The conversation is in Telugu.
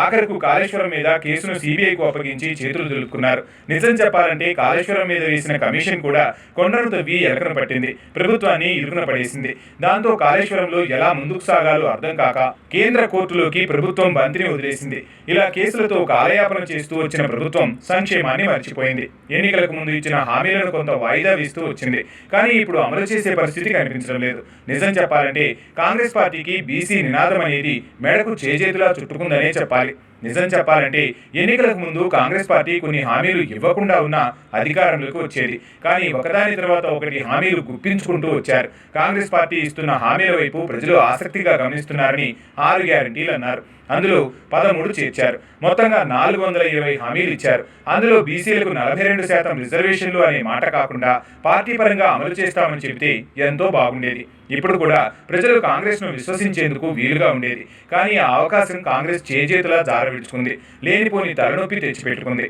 ఆఖరకు కాళేశ్వరం మీద కేసును సీబీఐకు అప్పగించి చేతులు దులుపుకున్నారు. నిజం చెప్పాలంటే కాళేశ్వరం మీద వేసిన కమిషన్ కూడా కొండను తవ్వి ఎలకను పట్టింది, ప్రభుత్వాన్ని ఇరుకున పడేసింది. దాంతో కాళేశ్వరంలో ఎలా ముందుకు సాగాలో అర్థం కాక కేంద్ర కోర్టులోకి ప్రభుత్వం బంతిని వదిలేసింది. ఇలా కేసులతో కాలయాపన చేస్తూ వచ్చిన ప్రభుత్వం సంక్షేమాన్ని మర్చిపోయింది. ఎన్నికలకు ముందు ఇచ్చిన హామీలను కొంత వాయిదా వేస్తూ వచ్చింది. కానీ ఇప్పుడు అమలు చేసే పరిస్థితి కనిపించడం లేదు. నిజం చెప్పాలంటే కాంగ్రెస్ పార్టీకి బీసీ నినాదం అనేది మెడకు చేజేతులా చుట్టుకుందనే చెప్పాలి. నిజం చెప్పాలంటే ఎన్నికలకు ముందు కాంగ్రెస్ పార్టీ కొన్ని హామీలు ఇవ్వకుండా ఉన్న అధికారంలోకి వచ్చేది. కానీ ఒకదాని తర్వాత ఒకటి హామీలు గుప్పించుకుంటూ వచ్చారు. కాంగ్రెస్ పార్టీ ఇస్తున్న హామీల వైపు ప్రజలు ఆసక్తిగా గమనిస్తున్నారని 6 గ్యారంటీలు అన్నారు. అందులో 13 చేర్చారు. మొత్తంగా 420 హామీలు ఇచ్చారు. అందులో బీసీలకు 42% రిజర్వేషన్లు అనే మాట కాకుండా పార్టీ పరంగా అమలు చేస్తామని చెబితే ఎంతో బాగుండేది. ఇప్పుడు కూడా ప్రజలు కాంగ్రెస్ను విశ్వసించేందుకు వీలుగా ఉండేది. కానీ ఆ అవకాశం కాంగ్రెస్ చేజేతులా జారవిడుచుకుంది. లేనిపోని తలనొప్పి తెచ్చిపెట్టుకుంది.